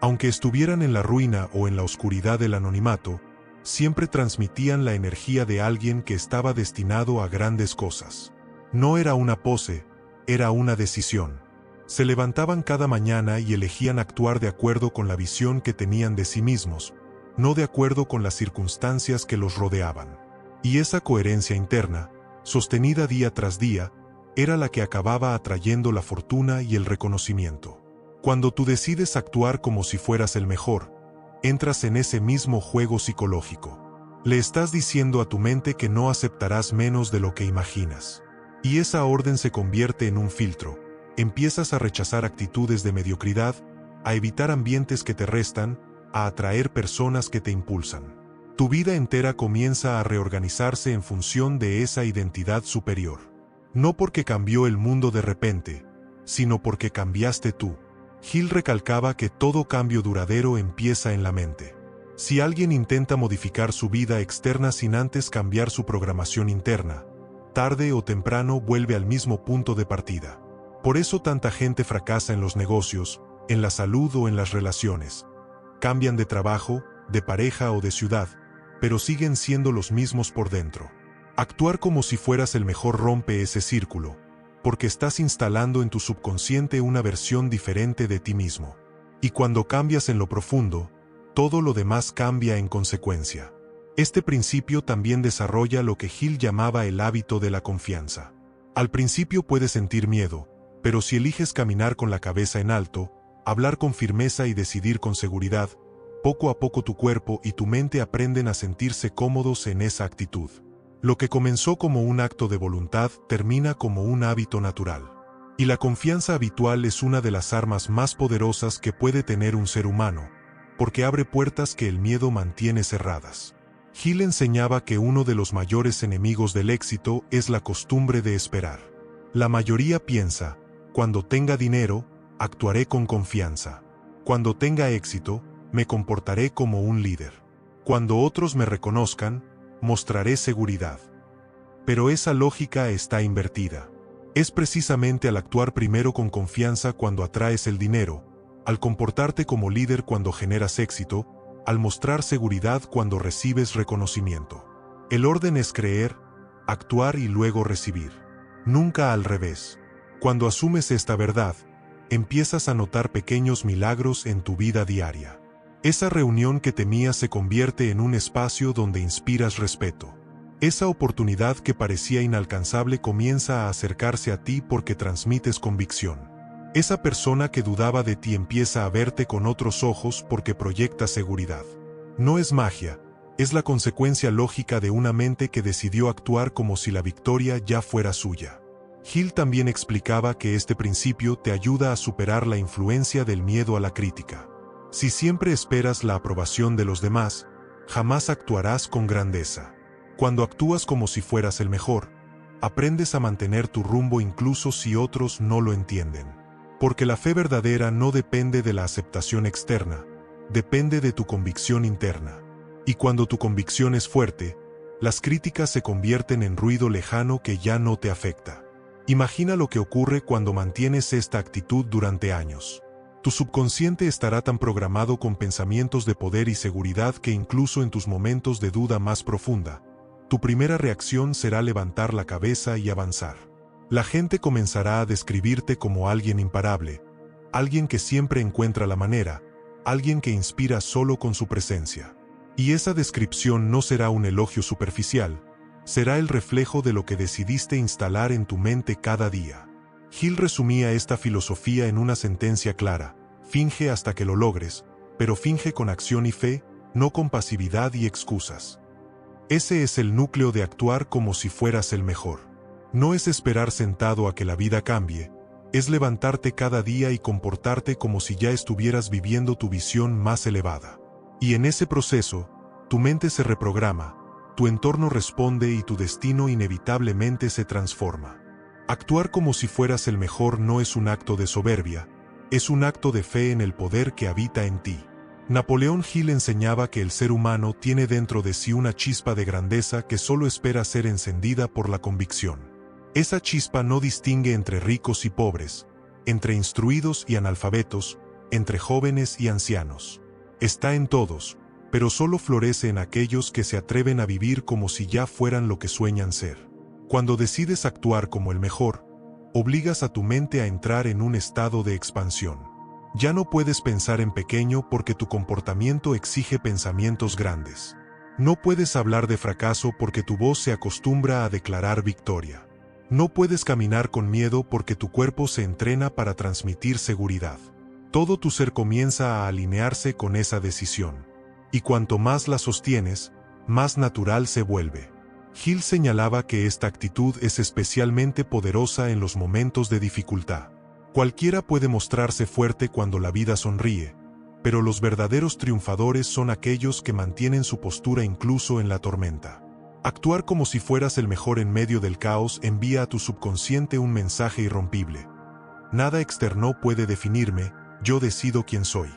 Aunque estuvieran en la ruina o en la oscuridad del anonimato, siempre transmitían la energía de alguien que estaba destinado a grandes cosas. No era una pose, era una decisión. Se levantaban cada mañana y elegían actuar de acuerdo con la visión que tenían de sí mismos, no de acuerdo con las circunstancias que los rodeaban. Y esa coherencia interna, sostenida día tras día, era la que acababa atrayendo la fortuna y el reconocimiento. Cuando tú decides actuar como si fueras el mejor, entras en ese mismo juego psicológico. Le estás diciendo a tu mente que no aceptarás menos de lo que imaginas. Y esa orden se convierte en un filtro. Empiezas a rechazar actitudes de mediocridad, a evitar ambientes que te restan, a atraer personas que te impulsan. Tu vida entera comienza a reorganizarse en función de esa identidad superior. No porque cambió el mundo de repente, sino porque cambiaste tú. Hill recalcaba que todo cambio duradero empieza en la mente. Si alguien intenta modificar su vida externa sin antes cambiar su programación interna, tarde o temprano vuelve al mismo punto de partida. Por eso tanta gente fracasa en los negocios, en la salud o en las relaciones. Cambian de trabajo, de pareja o de ciudad, pero siguen siendo los mismos por dentro. Actuar como si fueras el mejor rompe ese círculo, porque estás instalando en tu subconsciente una versión diferente de ti mismo. Y cuando cambias en lo profundo, todo lo demás cambia en consecuencia. Este principio también desarrolla lo que Hill llamaba el hábito de la confianza. Al principio puedes sentir miedo, pero si eliges caminar con la cabeza en alto, hablar con firmeza y decidir con seguridad, poco a poco tu cuerpo y tu mente aprenden a sentirse cómodos en esa actitud. Lo que comenzó como un acto de voluntad termina como un hábito natural. Y la confianza habitual es una de las armas más poderosas que puede tener un ser humano, porque abre puertas que el miedo mantiene cerradas. Hill enseñaba que uno de los mayores enemigos del éxito es la costumbre de esperar. La mayoría piensa, cuando tenga dinero, actuaré con confianza. Cuando tenga éxito, me comportaré como un líder. Cuando otros me reconozcan, mostraré seguridad. Pero esa lógica está invertida. Es precisamente al actuar primero con confianza cuando atraes el dinero, al comportarte como líder cuando generas éxito, al mostrar seguridad cuando recibes reconocimiento. El orden es creer, actuar y luego recibir. Nunca al revés. Cuando asumes esta verdad, empiezas a notar pequeños milagros en tu vida diaria. Esa reunión que temías se convierte en un espacio donde inspiras respeto. Esa oportunidad que parecía inalcanzable comienza a acercarse a ti porque transmites convicción. Esa persona que dudaba de ti empieza a verte con otros ojos porque proyecta seguridad. No es magia, es la consecuencia lógica de una mente que decidió actuar como si la victoria ya fuera suya. Hill también explicaba que este principio te ayuda a superar la influencia del miedo a la crítica. Si siempre esperas la aprobación de los demás, jamás actuarás con grandeza. Cuando actúas como si fueras el mejor, aprendes a mantener tu rumbo incluso si otros no lo entienden. Porque la fe verdadera no depende de la aceptación externa, depende de tu convicción interna. Y cuando tu convicción es fuerte, las críticas se convierten en ruido lejano que ya no te afecta. Imagina lo que ocurre cuando mantienes esta actitud durante años. Tu subconsciente estará tan programado con pensamientos de poder y seguridad que incluso en tus momentos de duda más profunda, tu primera reacción será levantar la cabeza y avanzar. La gente comenzará a describirte como alguien imparable, alguien que siempre encuentra la manera, alguien que inspira solo con su presencia. Y esa descripción no será un elogio superficial, será el reflejo de lo que decidiste instalar en tu mente cada día. Hill resumía esta filosofía en una sentencia clara: finge hasta que lo logres, pero finge con acción y fe, no con pasividad y excusas. Ese es el núcleo de actuar como si fueras el mejor. No es esperar sentado a que la vida cambie, es levantarte cada día y comportarte como si ya estuvieras viviendo tu visión más elevada. Y en ese proceso, tu mente se reprograma, tu entorno responde y tu destino inevitablemente se transforma. Actuar como si fueras el mejor no es un acto de soberbia, es un acto de fe en el poder que habita en ti. Napoleón Hill enseñaba que el ser humano tiene dentro de sí una chispa de grandeza que solo espera ser encendida por la convicción. Esa chispa no distingue entre ricos y pobres, entre instruidos y analfabetos, entre jóvenes y ancianos. Está en todos, pero solo florece en aquellos que se atreven a vivir como si ya fueran lo que sueñan ser. Cuando decides actuar como el mejor, obligas a tu mente a entrar en un estado de expansión. Ya no puedes pensar en pequeño porque tu comportamiento exige pensamientos grandes. No puedes hablar de fracaso porque tu voz se acostumbra a declarar victoria. No puedes caminar con miedo porque tu cuerpo se entrena para transmitir seguridad. Todo tu ser comienza a alinearse con esa decisión. Y cuanto más la sostienes, más natural se vuelve. Hill señalaba que esta actitud es especialmente poderosa en los momentos de dificultad. Cualquiera puede mostrarse fuerte cuando la vida sonríe, pero los verdaderos triunfadores son aquellos que mantienen su postura incluso en la tormenta. Actuar como si fueras el mejor en medio del caos envía a tu subconsciente un mensaje irrompible. Nada externo puede definirme, yo decido quién soy.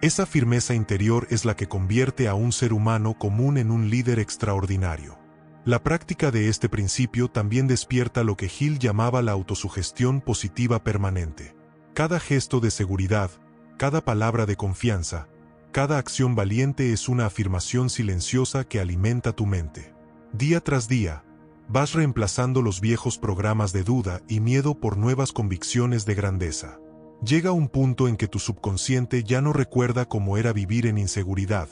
Esa firmeza interior es la que convierte a un ser humano común en un líder extraordinario. La práctica de este principio también despierta lo que Hill llamaba la autosugestión positiva permanente. Cada gesto de seguridad, cada palabra de confianza, cada acción valiente es una afirmación silenciosa que alimenta tu mente. Día tras día, vas reemplazando los viejos programas de duda y miedo por nuevas convicciones de grandeza. Llega un punto en que tu subconsciente ya no recuerda cómo era vivir en inseguridad,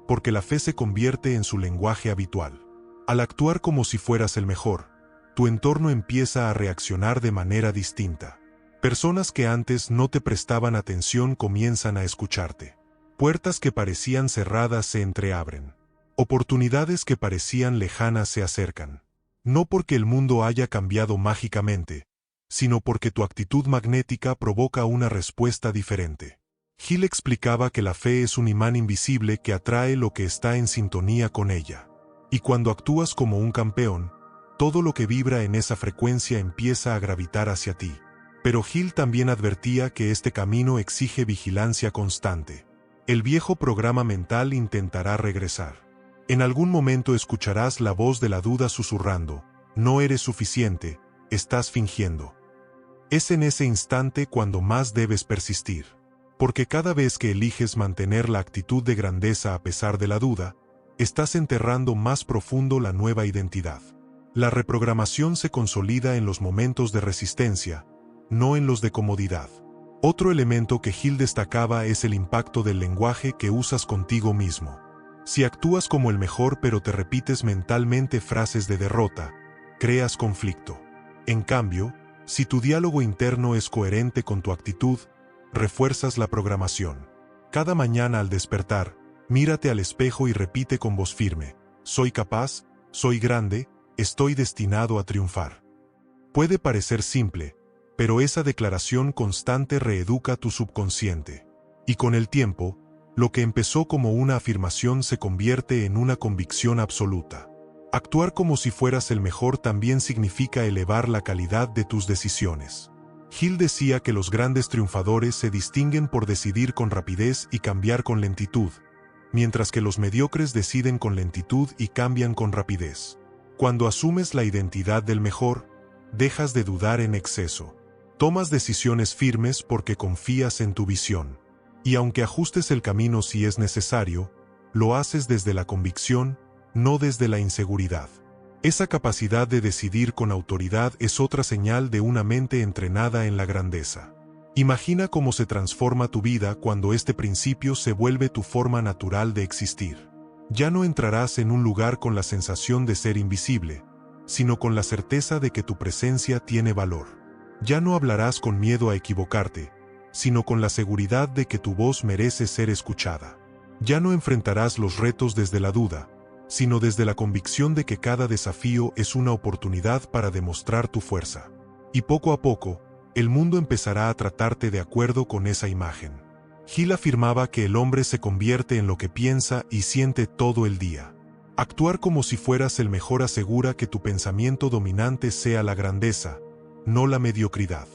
porque la fe se convierte en su lenguaje habitual. Al actuar como si fueras el mejor, tu entorno empieza a reaccionar de manera distinta. Personas que antes no te prestaban atención comienzan a escucharte. Puertas que parecían cerradas se entreabren. Oportunidades que parecían lejanas se acercan. No porque el mundo haya cambiado mágicamente, sino porque tu actitud magnética provoca una respuesta diferente. Gil explicaba que la fe es un imán invisible que atrae lo que está en sintonía con ella. Y cuando actúas como un campeón, todo lo que vibra en esa frecuencia empieza a gravitar hacia ti. Pero Gil también advertía que este camino exige vigilancia constante. El viejo programa mental intentará regresar. En algún momento escucharás la voz de la duda susurrando: no eres suficiente, estás fingiendo. Es en ese instante cuando más debes persistir. Porque cada vez que eliges mantener la actitud de grandeza a pesar de la duda, estás enterrando más profundo la nueva identidad. La reprogramación se consolida en los momentos de resistencia, no en los de comodidad. Otro elemento que Gil destacaba es el impacto del lenguaje que usas contigo mismo. Si actúas como el mejor pero te repites mentalmente frases de derrota, creas conflicto. En cambio, si tu diálogo interno es coherente con tu actitud, refuerzas la programación. Cada mañana al despertar, mírate al espejo y repite con voz firme: soy capaz, soy grande, estoy destinado a triunfar. Puede parecer simple, pero esa declaración constante reeduca tu subconsciente. Y con el tiempo, lo que empezó como una afirmación se convierte en una convicción absoluta. Actuar como si fueras el mejor también significa elevar la calidad de tus decisiones. Gil decía que los grandes triunfadores se distinguen por decidir con rapidez y cambiar con lentitud, mientras que los mediocres deciden con lentitud y cambian con rapidez. Cuando asumes la identidad del mejor, dejas de dudar en exceso. Tomas decisiones firmes porque confías en tu visión. Y aunque ajustes el camino si es necesario, lo haces desde la convicción, no desde la inseguridad. Esa capacidad de decidir con autoridad es otra señal de una mente entrenada en la grandeza. Imagina cómo se transforma tu vida cuando este principio se vuelve tu forma natural de existir. Ya no entrarás en un lugar con la sensación de ser invisible, sino con la certeza de que tu presencia tiene valor. Ya no hablarás con miedo a equivocarte, sino con la seguridad de que tu voz merece ser escuchada. Ya no enfrentarás los retos desde la duda, sino desde la convicción de que cada desafío es una oportunidad para demostrar tu fuerza. Y poco a poco, el mundo empezará a tratarte de acuerdo con esa imagen. Gil afirmaba que el hombre se convierte en lo que piensa y siente todo el día. Actuar como si fueras el mejor asegura que tu pensamiento dominante sea la grandeza, no la mediocridad.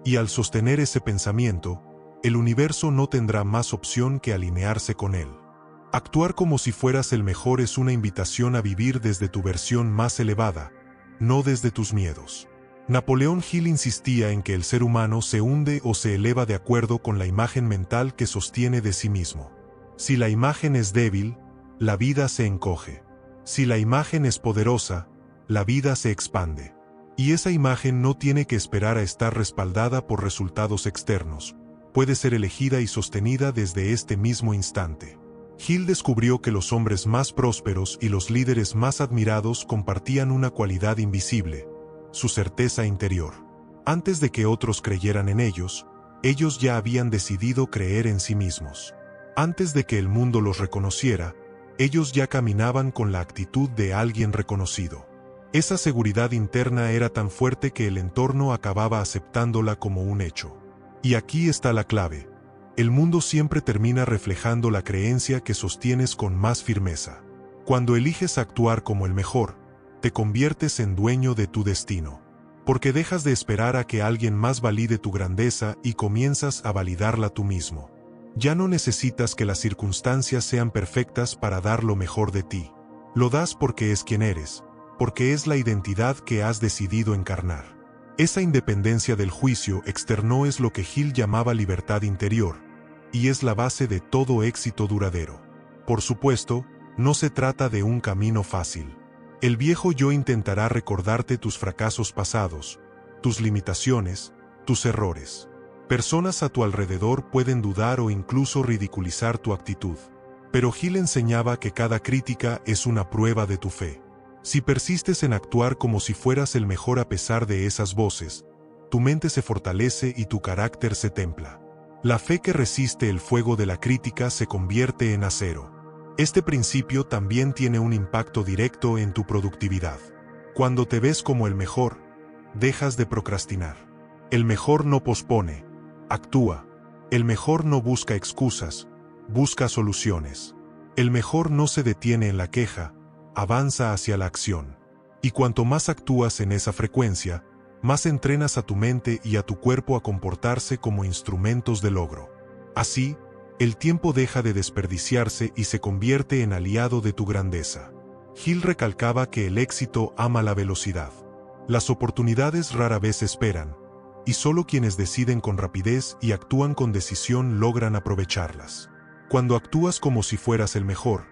Y al sostener ese pensamiento, el universo no tendrá más opción que alinearse con él. Actuar como si fueras el mejor es una invitación a vivir desde tu versión más elevada, no desde tus miedos. Napoleón Hill insistía en que el ser humano se hunde o se eleva de acuerdo con la imagen mental que sostiene de sí mismo. Si la imagen es débil, la vida se encoge. Si la imagen es poderosa, la vida se expande. Y esa imagen no tiene que esperar a estar respaldada por resultados externos. Puede ser elegida y sostenida desde este mismo instante. Hill descubrió que los hombres más prósperos y los líderes más admirados compartían una cualidad invisible: su certeza interior. Antes de que otros creyeran en ellos ya habían decidido creer en sí mismos. Antes de que el mundo los reconociera, ellos ya caminaban con la actitud de alguien reconocido. Esa seguridad interna era tan fuerte que el entorno acababa aceptándola como un hecho. Y aquí está la clave. El mundo siempre termina reflejando la creencia que sostienes con más firmeza. Cuando eliges actuar como el mejor, te conviertes en dueño de tu destino. Porque dejas de esperar a que alguien más valide tu grandeza y comienzas a validarla tú mismo. Ya no necesitas que las circunstancias sean perfectas para dar lo mejor de ti. Lo das porque es quien eres, porque es la identidad que has decidido encarnar. Esa independencia del juicio externo es lo que Hill llamaba libertad interior, y es la base de todo éxito duradero. Por supuesto, no se trata de un camino fácil. El viejo yo intentará recordarte tus fracasos pasados, tus limitaciones, tus errores. Personas a tu alrededor pueden dudar o incluso ridiculizar tu actitud. Pero Hill enseñaba que cada crítica es una prueba de tu fe. Si persistes en actuar como si fueras el mejor a pesar de esas voces, tu mente se fortalece y tu carácter se templa. La fe que resiste el fuego de la crítica se convierte en acero. Este principio también tiene un impacto directo en tu productividad. Cuando te ves como el mejor, dejas de procrastinar. El mejor no pospone, actúa. El mejor no busca excusas, busca soluciones. El mejor no se detiene en la queja, avanza hacia la acción. Y cuanto más actúas en esa frecuencia, más entrenas a tu mente y a tu cuerpo a comportarse como instrumentos de logro. Así, el tiempo deja de desperdiciarse y se convierte en aliado de tu grandeza. Hill recalcaba que el éxito ama la velocidad. Las oportunidades rara vez esperan, y solo quienes deciden con rapidez y actúan con decisión logran aprovecharlas. Cuando actúas como si fueras el mejor,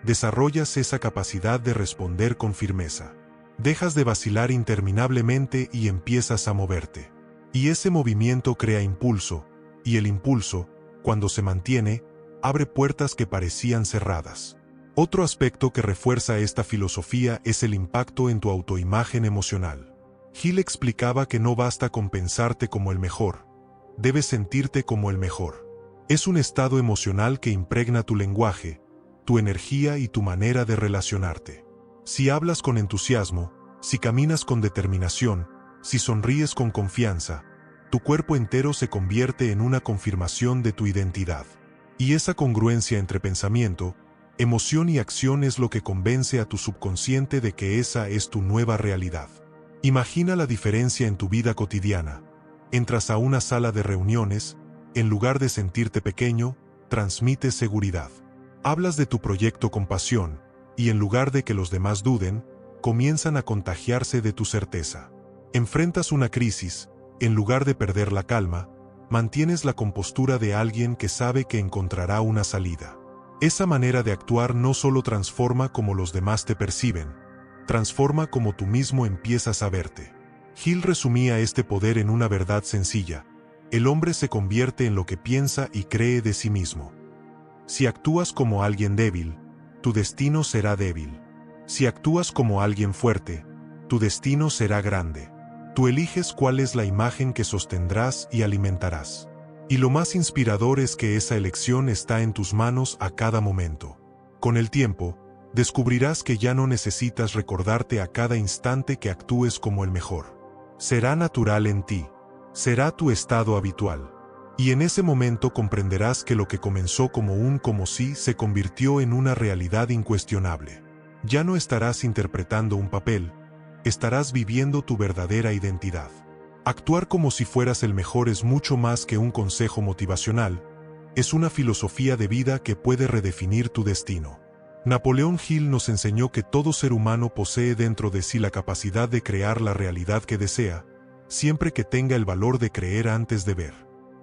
desarrollas esa capacidad de responder con firmeza. Dejas de vacilar interminablemente y empiezas a moverte. Y ese movimiento crea impulso, y el impulso, cuando se mantiene, abre puertas que parecían cerradas. Otro aspecto que refuerza esta filosofía es el impacto en tu autoimagen emocional. Hill explicaba que no basta con pensarte como el mejor, debes sentirte como el mejor. Es un estado emocional que impregna tu lenguaje, tu energía y tu manera de relacionarte. Si hablas con entusiasmo, si caminas con determinación, si sonríes con confianza, tu cuerpo entero se convierte en una confirmación de tu identidad. Y esa congruencia entre pensamiento, emoción y acción es lo que convence a tu subconsciente de que esa es tu nueva realidad. Imagina la diferencia en tu vida cotidiana. Entras a una sala de reuniones, en lugar de sentirte pequeño, transmites seguridad. Hablas de tu proyecto con pasión, y en lugar de que los demás duden, comienzan a contagiarse de tu certeza. Enfrentas una crisis, en lugar de perder la calma, mantienes la compostura de alguien que sabe que encontrará una salida. Esa manera de actuar no solo transforma como los demás te perciben, transforma como tú mismo empiezas a verte. Hill resumía este poder en una verdad sencilla: el hombre se convierte en lo que piensa y cree de sí mismo. Si actúas como alguien débil, tu destino será débil. Si actúas como alguien fuerte, tu destino será grande. Tú eliges cuál es la imagen que sostendrás y alimentarás. Y lo más inspirador es que esa elección está en tus manos a cada momento. Con el tiempo, descubrirás que ya no necesitas recordarte a cada instante que actúes como el mejor. Será natural en ti. Será tu estado habitual. Y en ese momento comprenderás que lo que comenzó como un como si se convirtió en una realidad incuestionable. Ya no estarás interpretando un papel, estarás viviendo tu verdadera identidad. Actuar como si fueras el mejor es mucho más que un consejo motivacional, es una filosofía de vida que puede redefinir tu destino. Napoleón Hill nos enseñó que todo ser humano posee dentro de sí la capacidad de crear la realidad que desea, siempre que tenga el valor de creer antes de ver.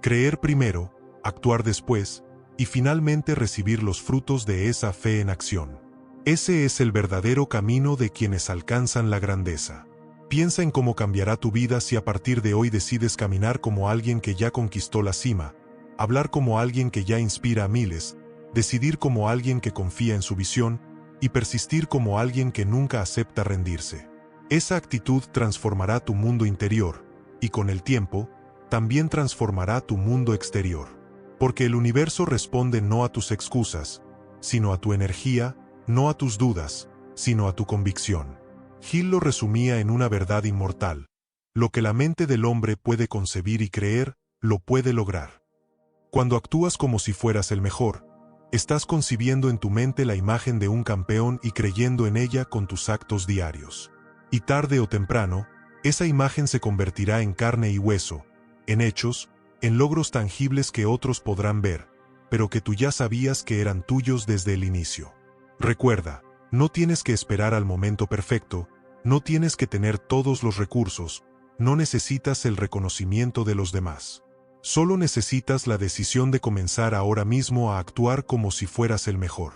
Creer primero, actuar después, y finalmente recibir los frutos de esa fe en acción. Ese es el verdadero camino de quienes alcanzan la grandeza. Piensa en cómo cambiará tu vida si a partir de hoy decides caminar como alguien que ya conquistó la cima, hablar como alguien que ya inspira a miles, decidir como alguien que confía en su visión, y persistir como alguien que nunca acepta rendirse. Esa actitud transformará tu mundo interior, y con el tiempo, también transformará tu mundo exterior. Porque el universo responde no a tus excusas, sino a tu energía, no a tus dudas, sino a tu convicción. Hill lo resumía en una verdad inmortal: lo que la mente del hombre puede concebir y creer, lo puede lograr. Cuando actúas como si fueras el mejor, estás concibiendo en tu mente la imagen de un campeón y creyendo en ella con tus actos diarios. Y tarde o temprano, esa imagen se convertirá en carne y hueso, en hechos, en logros tangibles que otros podrán ver, pero que tú ya sabías que eran tuyos desde el inicio. Recuerda, no tienes que esperar al momento perfecto, no tienes que tener todos los recursos, no necesitas el reconocimiento de los demás. Solo necesitas la decisión de comenzar ahora mismo a actuar como si fueras el mejor.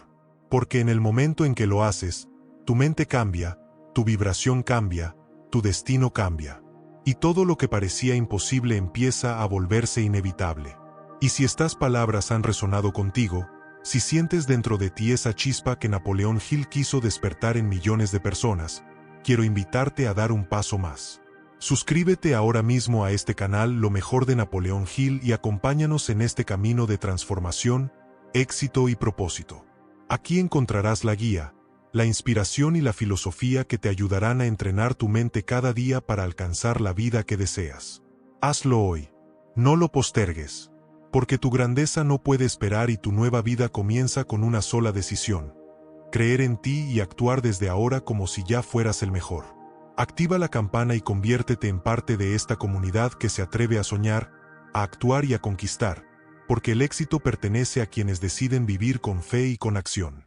Porque en el momento en que lo haces, tu mente cambia, tu vibración cambia, tu destino cambia. Y todo lo que parecía imposible empieza a volverse inevitable. Y si estas palabras han resonado contigo, si sientes dentro de ti esa chispa que Napoleón Hill quiso despertar en millones de personas, quiero invitarte a dar un paso más. Suscríbete ahora mismo a este canal Lo Mejor de Napoleón Hill y acompáñanos en este camino de transformación, éxito y propósito. Aquí encontrarás la guía, la inspiración y la filosofía que te ayudarán a entrenar tu mente cada día para alcanzar la vida que deseas. Hazlo hoy. No lo postergues. Porque tu grandeza no puede esperar y tu nueva vida comienza con una sola decisión: creer en ti y actuar desde ahora como si ya fueras el mejor. Activa la campana y conviértete en parte de esta comunidad que se atreve a soñar, a actuar y a conquistar, porque el éxito pertenece a quienes deciden vivir con fe y con acción.